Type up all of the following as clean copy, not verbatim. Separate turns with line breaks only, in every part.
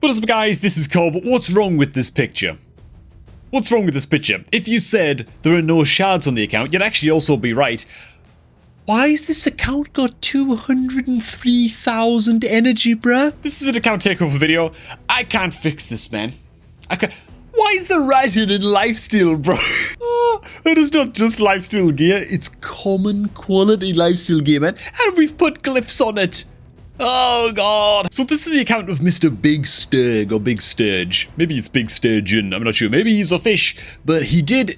What is up, guys? This is Cobb. What's wrong with this picture? What's wrong with this picture? If you said there are no shards on the account, you'd actually also be right. Why has this account got 203,000 energy, bruh? This is an account takeover video. I can't fix this, man. I can't. Why is the ration in lifesteal, bro? Oh, it is not just lifesteal gear, it's common quality lifesteal gear, man. And we've put glyphs on it. Oh, God. So this is the account of Mr. Big Sturg, or Big Sturge. Maybe it's Big Sturgeon, I'm not sure. Maybe he's a fish. But he did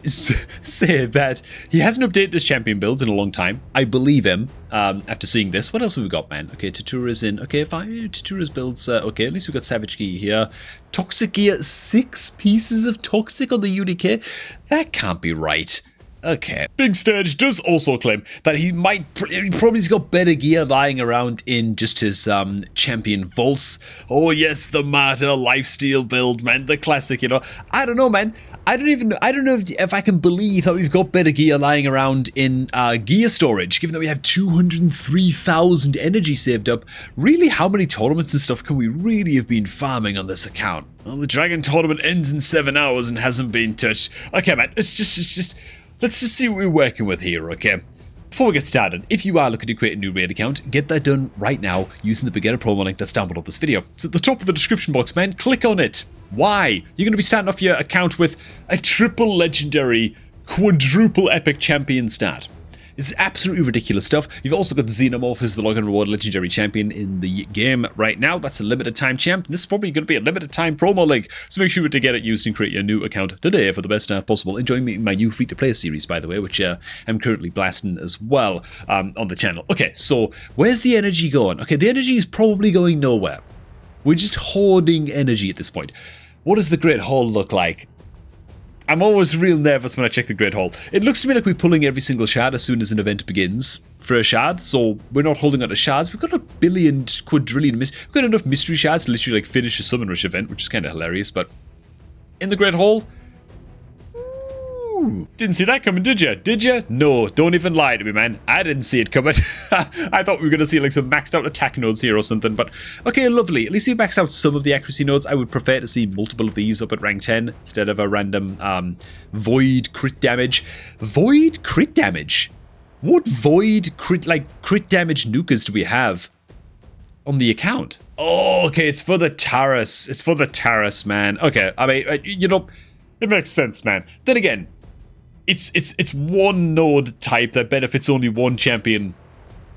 say that he hasn't updated his champion builds in a long time. I believe him, after seeing this. What else have we got, man? Okay, Tatura's in. Okay, fine. Tatura's builds. Okay, at least we've got Savage Gear here. Toxic Gear, 6 pieces of Toxic on the UDK. That can't be right. Okay. Big Sturge does also claim that he probably's got better gear lying around in just his champion vaults. Oh yes, the Martyr lifesteal build, man, the classic, you know. I don't know, man. I don't know if I can believe that we've got better gear lying around in gear storage, given that we have 203,000 energy saved up. Really, how many tournaments and stuff can we really have been farming on this account? Well, the Dragon tournament ends in 7 hours and hasn't been touched. Okay, man, let's just see what we're working with here, okay? Before we get started, if you are looking to create a new raid account, get that done right now using the beginner promo link that's down below this video. It's at the top of the description box, man. Click on it. Why? You're going to be starting off your account with a triple legendary, quadruple epic champion stat. It's absolutely ridiculous stuff. You've also got Xenomorph as the login reward legendary champion in the game right now. That's a limited time champ. This is probably going to be a limited time promo link. So make sure to get it used and create your new account today for the best possible. Enjoying my new free-to-play series, by the way, which I'm currently blasting as well on the channel. Okay, so where's the energy going? Okay, the energy is probably going nowhere. We're just hoarding energy at this point. What does the Great Hall look like? I'm always real nervous when I check the Great Hall. It looks to me like we're pulling every single shard as soon as an event begins for a shard, so we're not holding on to shards. We've got a billion, quadrillion, we've got enough mystery shards to literally like finish a Summon Rush event, which is kind of hilarious, but in the Great Hall, ooh, didn't see that coming, did you? Did you? No, don't even lie to me, man. I didn't see it coming. I thought we were going to see like some maxed out attack nodes here or something, but okay, lovely. At least we maxed out some of the accuracy nodes. I would prefer to see multiple of these up at rank 10 instead of a random void crit damage. Void crit damage? What void crit damage nukas do we have on the account? Oh, okay, it's for the Taurus. It's for the Taurus, man. Okay, I mean, you know, it makes sense, man. Then again, it's one node type that benefits only one champion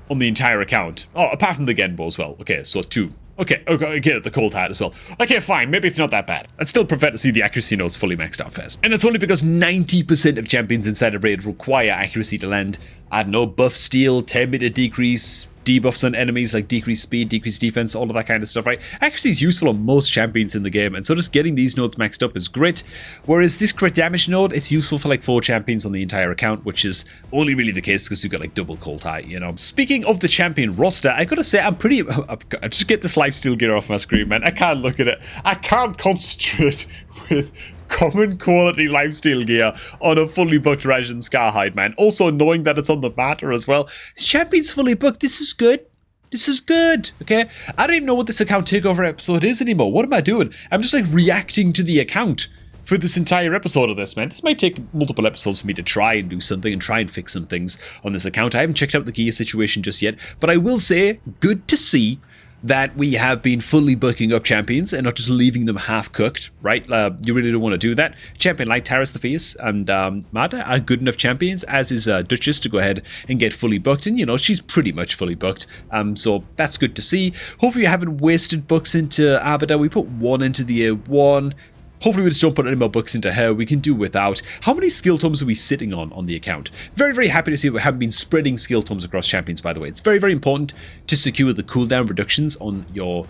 on the entire account. Oh, apart from the Genbo as well. Okay, so 2. Okay, get it, the Cold Heart as well. Okay, fine, maybe it's not that bad. I'd still prefer to see the accuracy nodes fully maxed out first. And it's only because 90% of champions inside a raid require accuracy to land. I don't know, buff steal, 10-meter decrease, debuffs on enemies like decreased speed, decreased defense, all of that kind of stuff, right? Accuracy is useful on most champions in the game, and so just getting these nodes maxed up is great. Whereas this crit damage node, it's useful for like 4 champions on the entire account, which is only really the case because you've got like double Cold Heart, you know. Speaking of the champion roster, I gotta say, I just get this lifesteal gear off my screen, man. I can't look at it. I can't concentrate with common quality lifesteal gear on a fully booked Rajin Scarhide, man. Also knowing that it's on the matter as well. This champion's fully booked. This is good. This is good, okay? I don't even know what this account takeover episode is anymore. What am I doing? I'm just like reacting to the account for this entire episode of this, man. This might take multiple episodes for me to try and do something and try and fix some things on this account. I haven't checked out the gear situation just yet, but I will say, good to see that we have been fully booking up champions and not just leaving them half-cooked, right? You really don't want to do that. Champion like Taurus the Fierce and Marta are good enough champions, as is Duchess, to go ahead and get fully booked. And, you know, she's pretty much fully booked. So that's good to see. Hopefully you haven't wasted books into Arbiter. We put 1 into the A1. Hopefully we just don't put any more books into her. We can do without. How many skill tomes are we sitting on the account? Very, very happy to see we haven't been spreading skill tomes across champions, by the way. It's very, very important to secure the cooldown reductions on your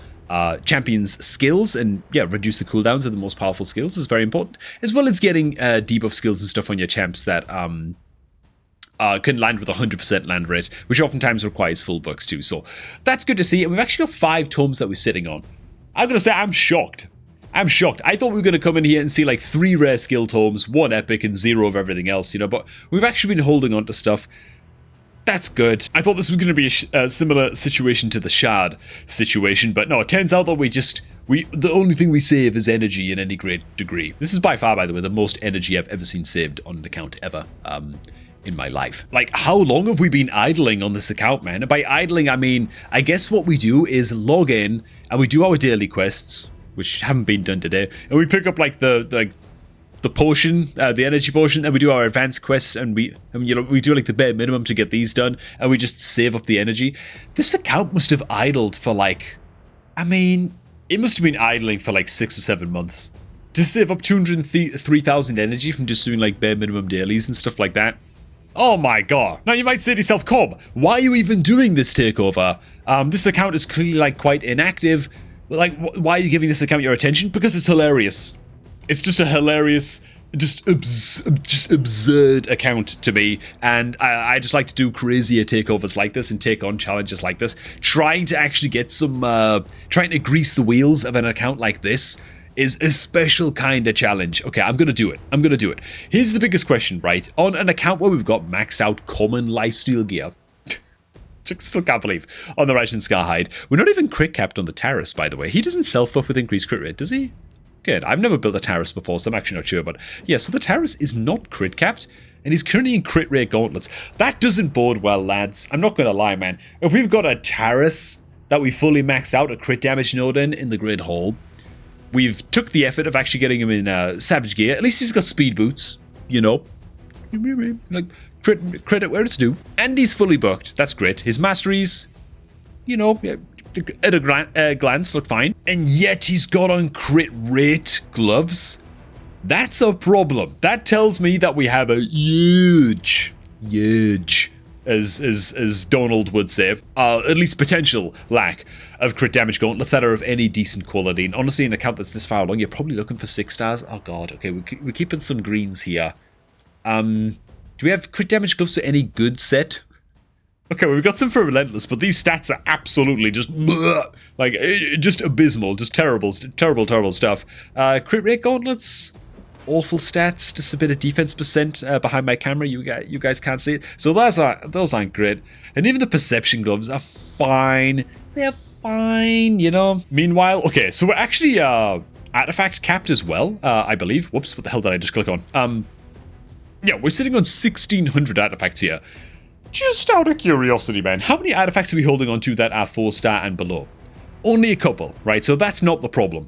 champions' skills and, yeah, reduce the cooldowns of the most powerful skills is very important. As well as getting debuff skills and stuff on your champs that can land with 100% land rate, which oftentimes requires full books too. So that's good to see. And we've actually got 5 tomes that we're sitting on. I'm going to say I'm shocked. I'm shocked. I thought we were going to come in here and see like 3 rare skill tomes, 1 epic, and 0 of everything else, you know, but we've actually been holding on to stuff. That's good. I thought this was going to be a similar situation to the Shard situation, but no, it turns out that the only thing we save is energy in any great degree. This is by far, by the way, the most energy I've ever seen saved on an account ever. In my life. Like, how long have we been idling on this account, man? And by idling, I mean, I guess what we do is log in and we do our daily quests, which haven't been done today, and we pick up like the potion, the energy potion, and we do our advanced quests, and we do like the bare minimum to get these done, and we just save up the energy. This account must have idled for like, I mean, it must have been idling for like 6 or 7 months to save up 203,000 energy from just doing like bare minimum dailies and stuff like that. Oh my god. Now you might say to yourself, Cobb, why are you even doing this takeover? This account is clearly like quite inactive. Like, why are you giving this account your attention? Because it's hilarious. It's just a hilarious, just absurd account to me. And I just like to do crazier takeovers like this and take on challenges like this. Trying to actually get some, trying to grease the wheels of an account like this is a special kind of challenge. Okay, I'm gonna do it. I'm gonna do it. Here's the biggest question, right? On an account where we've got maxed out common lifesteal gear, still can't believe, on the Ration Scarhide, we're not even crit capped on the Taurus, by the way. He doesn't self-buff with increased crit rate, does he? Good. I've never built a Taurus before, so I'm actually not sure, but yeah, so the Taurus is not crit capped, and he's currently in crit rate gauntlets. That doesn't bode well, lads. I'm not gonna lie, man. If we've got a Taurus that we fully maxed out a crit damage node in the Great Hall, we've took the effort of actually getting him in Savage gear. At least he's got speed boots, you know. Like, credit where it's due. And he's fully booked. That's great. His masteries, you know, at a glance, look fine. And yet he's got on crit rate gloves. That's a problem. That tells me that we have a huge, as Donald would say, at least potential lack of crit damage gauntlets that are of any decent quality. And honestly, an account that's this far along, you're probably looking for 6 stars. Oh god, okay, we're keeping some greens here. Do we have crit damage gloves for any good set? Okay, well, we've got some for Relentless, but these stats are absolutely just, like, just abysmal, just terrible stuff. Crit rate gauntlets, awful stats, just a bit of defense percent behind my camera. You guys can't see it, so those aren't great. And even the perception gloves are fine. They're fine, you know. Meanwhile, okay, so we're actually artifact capped as well, I believe. Whoops, what the hell did I just click on? Yeah, we're sitting on 1,600 artifacts here. Just out of curiosity, man, how many artifacts are we holding on to that are 4-star and below? Only a couple, right? So that's not the problem.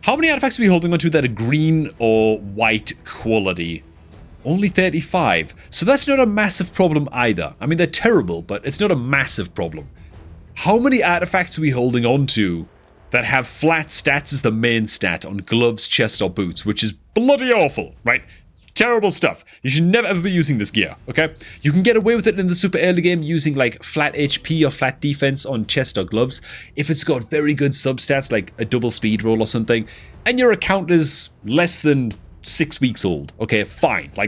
How many artifacts are we holding on to that are green or white quality? Only 35. So that's not a massive problem either. I mean, they're terrible, but it's not a massive problem. How many artifacts are we holding on to that have flat stats as the main stat on gloves, chest, or boots, which is bloody awful, right? Terrible stuff. You should never ever be using this gear, okay? You can get away with it in the super early game using like flat HP or flat defense on chest or gloves if it's got very good substats like a double speed roll or something, and your account is less than 6 weeks old. Okay, fine. I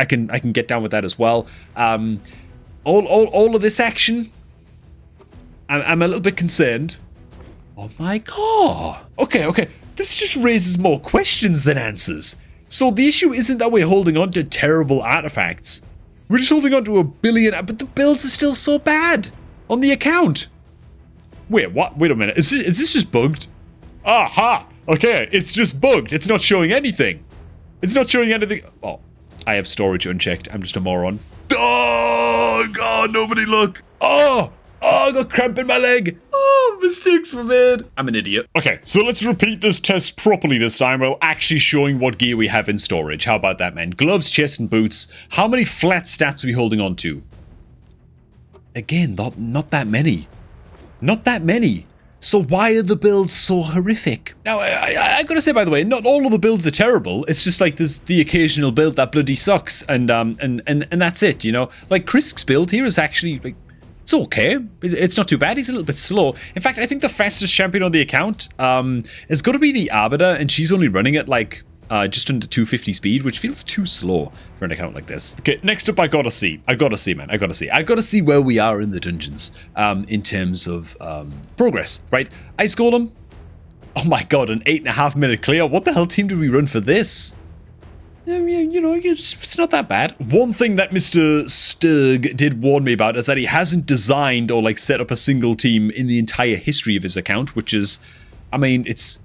can get down with that as well. All of this action, I'm a little bit concerned. Oh my god. Okay. This just raises more questions than answers. So the issue isn't that we're holding on to terrible artifacts. We're just holding on to a billion, but the builds are still so bad on the account. Wait, what? Wait a minute. Is this just bugged? Aha! Okay, it's just bugged. It's not showing anything. It's not showing anything. Oh, I have storage unchecked. I'm just a moron. Oh, God, nobody look. Oh, I got cramp in my leg. Oh, mistakes were made. I'm an idiot. Okay, so let's repeat this test properly this time while actually showing what gear we have in storage. How about that, man? Gloves, chest, and boots. How many flat stats are we holding on to? Again, not that many. Not that many. So why are the builds so horrific? Now, I gotta say, by the way, not all of the builds are terrible. It's just like there's the occasional build that bloody sucks, and that's it, you know? Like, Krisk's build here is actually, like, it's okay. It's not too bad. He's a little bit slow. In fact, I think the fastest champion on the account is going to be the Arbiter, and she's only running at like just under 250 speed, which feels too slow for an account like this. Okay, next up, I gotta see, man. I gotta see where we are in the dungeons in terms of progress, right? Ice Golem. Oh my god, an 8.5 minute clear. What the hell team did we run for this? You know, it's not that bad. One thing that Mr. Sturg did warn me about is that he hasn't designed or like set up a single team in the entire history of his account, which is, I mean, it's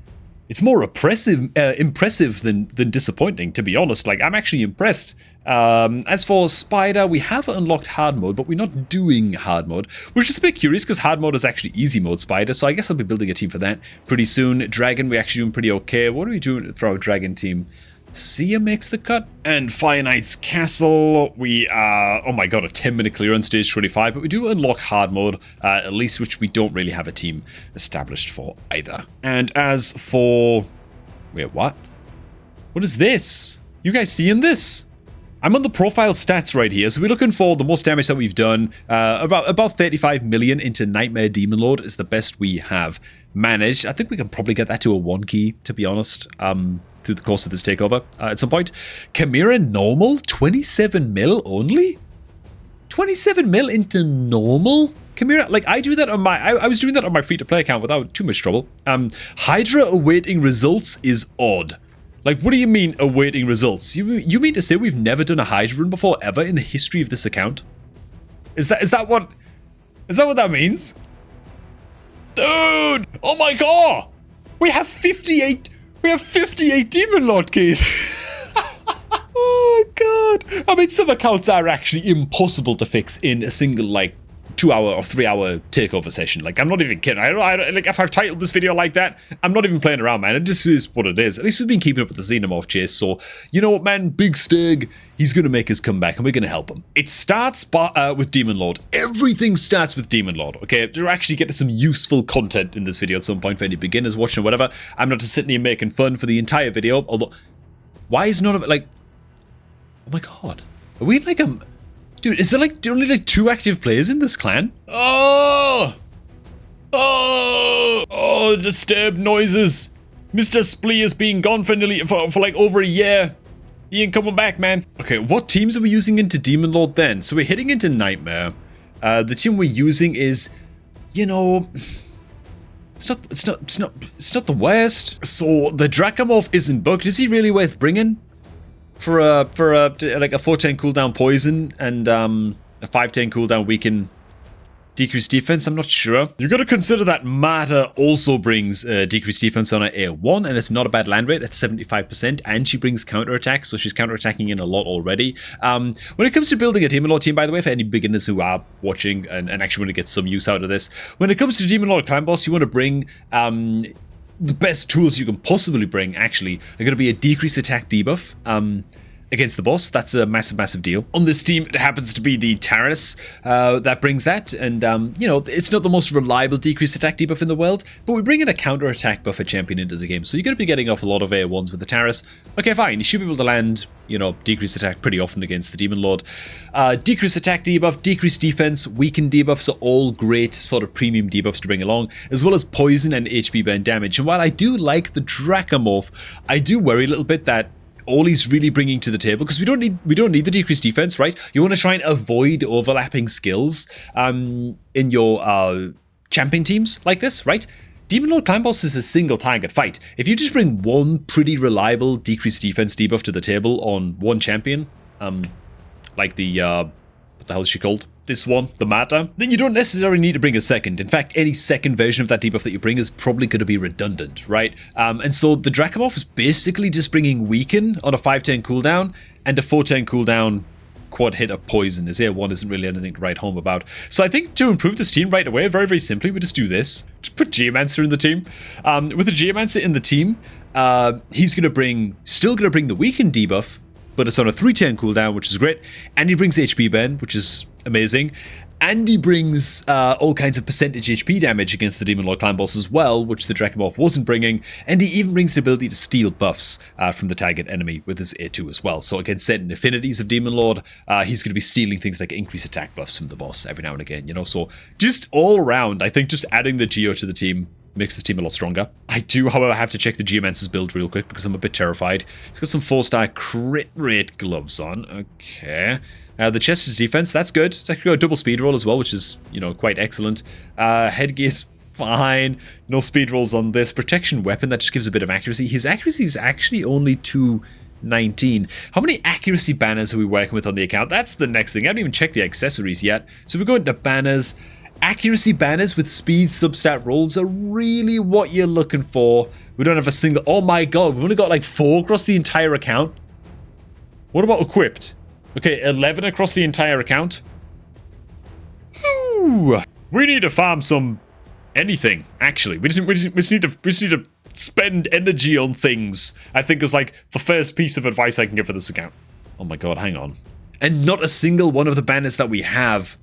it's more impressive than disappointing, to be honest. Like, I'm actually impressed. As for Spider, we have unlocked hard mode, but we're not doing hard mode, which is a bit curious because hard mode is actually easy mode Spider, so I guess I'll be building a team for that pretty soon. Dragon, we're actually doing pretty okay. What are we doing for our Dragon team? Sia makes the cut. And Fire Knight's Castle, we are, oh my god, a 10-minute clear on stage 25, but we do unlock hard mode, at least, which we don't really have a team established for either. And as for, wait, what? What is this? You guys seeing this? I'm on the profile stats right here, so we're looking for the most damage that we've done. About 35 million into Nightmare Demon Lord is the best we have managed. I think we can probably get that to a 1 key, to be honest, through the course of this takeover at some point. Chimera normal, 27 mil only? 27 mil into normal? Chimera, like I do that on my, I was doing that on my free-to-play account without too much trouble. Hydra awaiting results is odd. Like, what do you mean awaiting results? You mean to say we've never done a Hydra run before ever in the history of this account? Is that what that means? Dude! Oh my god! We have 58 Demon Lord keys! Oh god! I mean, some accounts are actually impossible to fix in a single, like, 2-hour or 3-hour takeover session. Like, I'm not even kidding. I don't, like, if I've titled this video like that, I'm not even playing around, man. It just is what it is. At least we've been keeping up with the Xenomorph chase, so, you know what, man? Big Stig, he's gonna make his comeback, and we're gonna help him. It starts with Demon Lord. Everything starts with Demon Lord, okay? To actually get to some useful content in this video at some point for any beginners watching or whatever. I'm not just sitting here making fun for the entire video, although, why is none of it, like, oh my god. Are we in, like, a... Dude, is there like only like 2 active players in this clan? Oh! Disturbed noises. Mr. Splee has been gone for nearly for like over a year. He ain't coming back, man. Okay, what teams are we using into Demon Lord then? So we're hitting into Nightmare. The team we're using is, you know, it's not the worst. So the Dracomorph isn't bugged. Is he really worth bringing? For like a 4-10 cooldown poison and a 5-10 cooldown weaken decreased defense, I'm not sure. You got to consider that Mata also brings decreased defense on her A1, and it's not a bad land rate at 75%, and she brings counterattack, so she's counterattacking in a lot already. When it comes to building a Demon Lord team, by the way, for any beginners who are watching and actually want to get some use out of this, when it comes to Demon Lord Clan Boss, you want to bring the best tools you can possibly bring, actually, are going to be a decreased attack debuff against the boss. That's a massive deal. On this team, it happens to be the Taurus that brings that, and, you know, it's not the most reliable decreased attack debuff in the world, but we bring in a counter-attack buffer champion into the game, so you're going to be getting off a lot of A1s with the Taurus. Okay, fine, you should be able to land, you know, decreased attack pretty often against the Demon Lord. Decreased attack debuff, decreased defense, weakened debuffs are all great sort of premium debuffs to bring along, as well as poison and HP burn damage. And while I do like the Dracomorph, I do worry a little bit that all he's really bringing to the table, because we don't need the decreased defense, right? You want to try and avoid overlapping skills in your champion teams like this, right? Demon Lord Clan Boss is a single target fight. If you just bring one pretty reliable decreased defense debuff to the table on one champion, like the what the hell is she called? This one, the Mata, then you don't necessarily need to bring a second. In fact, any second version of that debuff that you bring is probably going to be redundant, right? And so the Dracomorph is basically just bringing Weaken on a 5-10 cooldown and a 4-10 cooldown quad hit of poison. His A1 isn't really anything to write home about. So I think to improve this team right away, very simply, we just do this. Just put Geomancer in the team. With the Geomancer in the team, he's still going to bring the Weaken debuff, but it's on a 3-10 cooldown, which is great. And he brings HP burn, which is amazing. And he brings all kinds of percentage HP damage against the Demon Lord Clan Boss as well, which the Dracomorph wasn't bringing. And he even brings the ability to steal buffs from the target enemy with his A2 as well. So against certain affinities of Demon Lord, he's going to be stealing things like increased attack buffs from the boss every now and again, you know. So just all around, I think just adding the Geo to the team makes this team a lot stronger. I do, however, have to check the Geomancer's build real quick because I'm a bit terrified. He's got some 4-star crit rate gloves on. Okay. The Chester's defense, that's good. It's actually got a double speed roll as well, which is, you know, quite excellent. Headgear's fine. No speed rolls on this. Protection weapon, that just gives a bit of accuracy. His accuracy is actually only 219. How many accuracy banners are we working with on the account? That's the next thing. I haven't even checked the accessories yet. So we're going to banners. accuracy banners with speed substat rolls are really what you're looking for. We don't have a single... Oh my god, we've only got like 4 across the entire account. What about equipped? Okay, 11 across the entire account. Ooh, we need to farm some... anything, actually. We just need to spend energy on things, I think, is like the first piece of advice I can give for this account. Oh my god, hang on. And not a single one of the banners that we have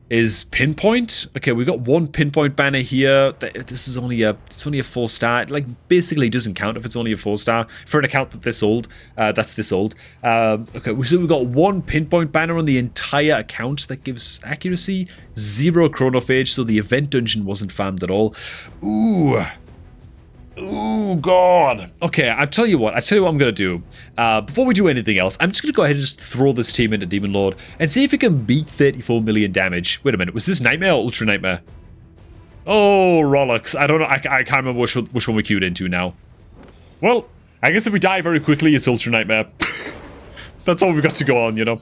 is pinpoint. Okay, we got 1 pinpoint banner here. This is only a 4-star. It, like, basically doesn't count if it's only a 4-star for an account that's this old. Okay, so we've got 1 pinpoint banner on the entire account that gives accuracy, 0 chronophage, so the event dungeon wasn't farmed at all. Ooh, God. Okay, I'll tell you what I'm going to do. Before we do anything else, I'm just going to go ahead and just throw this team into Demon Lord and see if it can beat 34 million damage. Wait a minute, was this Nightmare or Ultra Nightmare? Oh, Rollux. I don't know. I can't remember which one we queued into now. Well, I guess if we die very quickly, it's Ultra Nightmare. That's all we've got to go on, you know.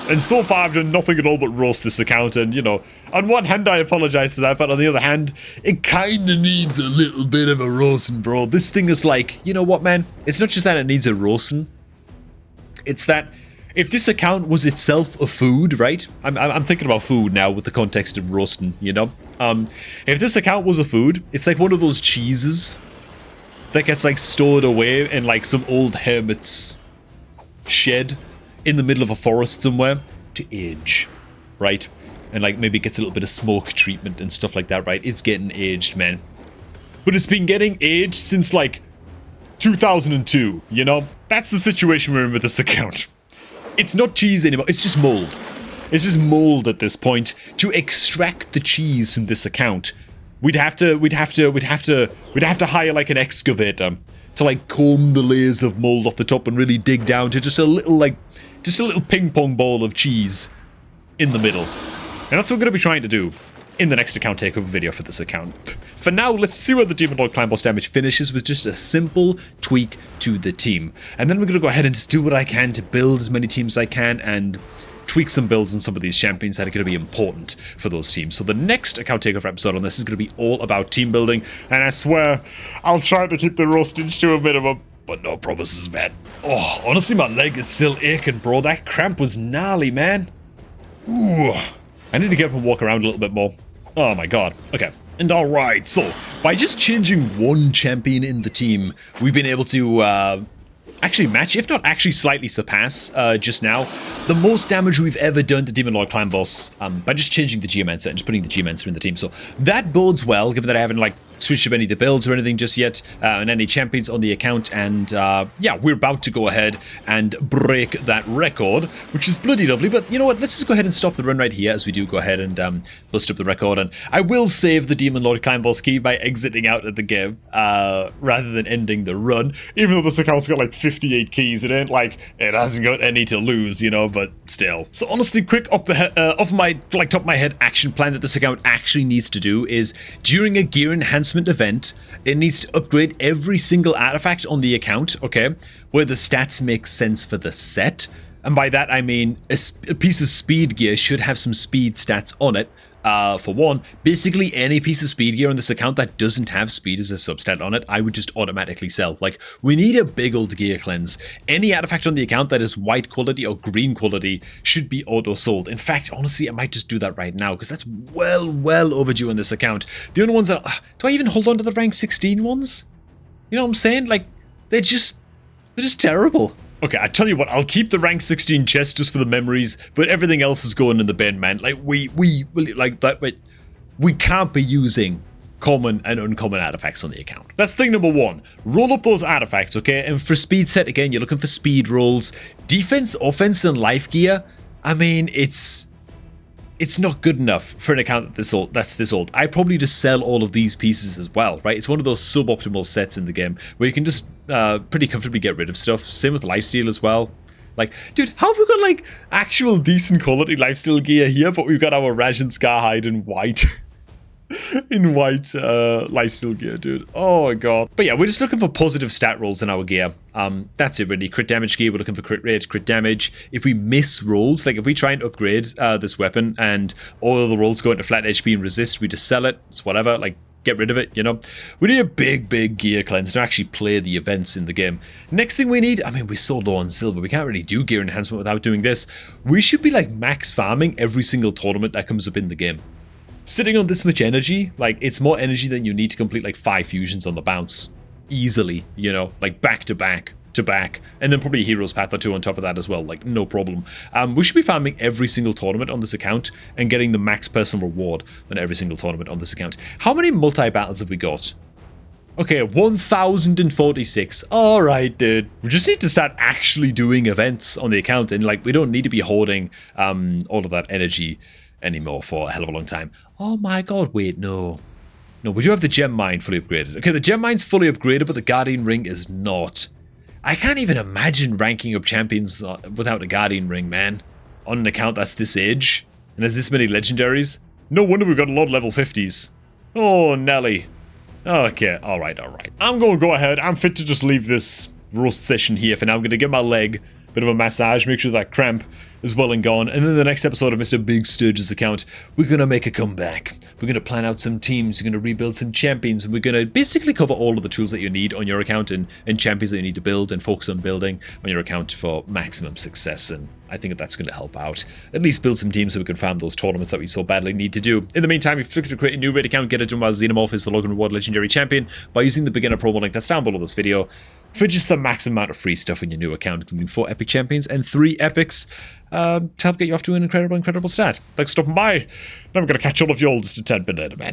And so far, I've done nothing at all but roast this account, and, you know, on one hand, I apologize for that, but on the other hand, it kinda needs a little bit of a roasting, bro. This thing is like, you know what, man? It's not just that it needs a roasting. It's that if this account was itself a food, right? I'm thinking about food now with the context of roasting, you know? If this account was a food, it's like one of those cheeses that gets, like, stored away in, like, some old hermit's shed in the middle of a forest somewhere to age, right? And like maybe gets a little bit of smoke treatment and stuff like that, right? It's getting aged, man. But it's been getting aged since like 2002, you know? That's the situation we're in with this account. It's not cheese anymore, it's just mold. It's just mold at this point. To extract the cheese from this account, we'd have to hire like an excavator to like comb the layers of mold off the top and really dig down to just a little ping pong ball of cheese in the middle. And that's what we're going to be trying to do in the next account takeover video for this account. For now, let's see where the Demon Lord Clan boss damage finishes with just a simple tweak to the team. And then we're going to go ahead and just do what I can to build as many teams as I can and tweak some builds on some of these champions that are going to be important for those teams. So the next account takeover episode on this is going to be all about team building, and I swear I'll try to keep the roastage to a minimum, but no promises, man. Oh, honestly, my leg is still aching, bro. That cramp was gnarly, man. Ooh. I need to get up and walk around a little bit more. Oh my god. Okay. And alright, so by just changing 1 champion in the team, we've been able to actually match, if not actually slightly surpass, just now, the most damage we've ever done to Demon Lord Clan boss by just changing the Geomancer and just putting the Geomancer in the team. So that bodes well, given that I haven't like switched up any of the builds or anything just yet, and any champions on the account, and yeah, we're about to go ahead and break that record, which is bloody lovely. But you know what, let's just go ahead and stop the run right here as we do go ahead and bust up the record, and I will save the Demon Lord Clan boss key by exiting out of the game rather than ending the run, even though this account's got like 58 keys. It ain't like it hasn't got any to lose, you know, but still. So honestly, quick off my like top of my head action plan that this account actually needs to do is during a gear enhancement event, it needs to upgrade every single artifact on the account, okay, where the stats make sense for the set. And by that I mean a piece of speed gear should have some speed stats on it. For one, basically any piece of speed gear on this account that doesn't have speed as a substat on it, I would just automatically sell. Like, we need a big old gear cleanse. Any artifact on the account that is white quality or green quality should be auto-sold. In fact, honestly, I might just do that right now, because that's well overdue on this account. The only ones that... do I even hold on to the rank 16 ones? You know what I'm saying? Like, they're just terrible. Okay, I tell you what, I'll keep the rank 16 chest just for the memories, but everything else is going in the bin, man. Like, we can't be using common and uncommon artifacts on the account. That's thing number 1. Roll up those artifacts, okay? And for speed set, again, you're looking for speed rolls. Defense, offense, and life gear, I mean, it's not good enough for an account that's this old. I probably just sell all of these pieces as well, right? It's one of those suboptimal sets in the game where you can just pretty comfortably get rid of stuff. Same with lifesteal as well. Like, dude, how have we got like actual decent quality lifesteal gear here, but we've got our Raj and Scarhide in white? in white lifesteal gear, dude. Oh my god. But yeah, we're just looking for positive stat rolls in our gear. That's it really. Crit damage gear, we're looking for crit rate, crit damage. If we miss rolls, like if we try and upgrade this weapon and all of the rolls go into flat HP and resist, we just sell it. It's whatever, like get rid of it, you know. We need a big gear cleanse to actually play the events in the game. Next thing we need, I mean, we're so low on silver, we can't really do gear enhancement without doing this. We should be like max farming every single tournament that comes up in the game. Sitting on this much energy, like it's more energy than you need to complete like 5 fusions on the bounce. Easily, you know, like back to back to back, and then probably a hero's path or 2 on top of that as well, like no problem. We should be farming every single tournament on this account and getting the max personal reward on every single tournament on this account. How many multi-battles have we got? Okay, 1046. Alright, dude. We just need to start actually doing events on the account, and like we don't need to be hoarding all of that energy anymore for a hell of a long time. Oh my god, wait, no. No, we do have the gem mine fully upgraded. Okay, the gem mine's fully upgraded, but the guardian ring is not. I can't even imagine ranking up champions without a guardian ring, man. On an account that's this age, and has this many legendaries. No wonder we've got a lot of level 50s. Oh, Nelly. Okay, alright. I'm gonna go ahead. I'm fit to just leave this roast session here for now. I'm gonna give my leg a bit of a massage, make sure that cramp is well and gone, and then the next episode of Mr. Big Sturge's account, we're gonna make a comeback. We're gonna plan out some teams, we're gonna rebuild some champions, and we're gonna basically cover all of the tools that you need on your account and champions that you need to build and focus on building on your account for maximum success. And I think that's going to help out. At least build some teams so we can farm those tournaments that we so badly need to do. In the meantime, if you're looking to create a new raid account, get it done while Xenomorph is the Logan Reward Legendary Champion by using the beginner promo link that's down below this video for just the max amount of free stuff in your new account, including 4 epic champions and 3 epics to help get you off to an incredible start. Thanks for stopping by. Now I'm going to catch all of y'all just a tad bit later, man.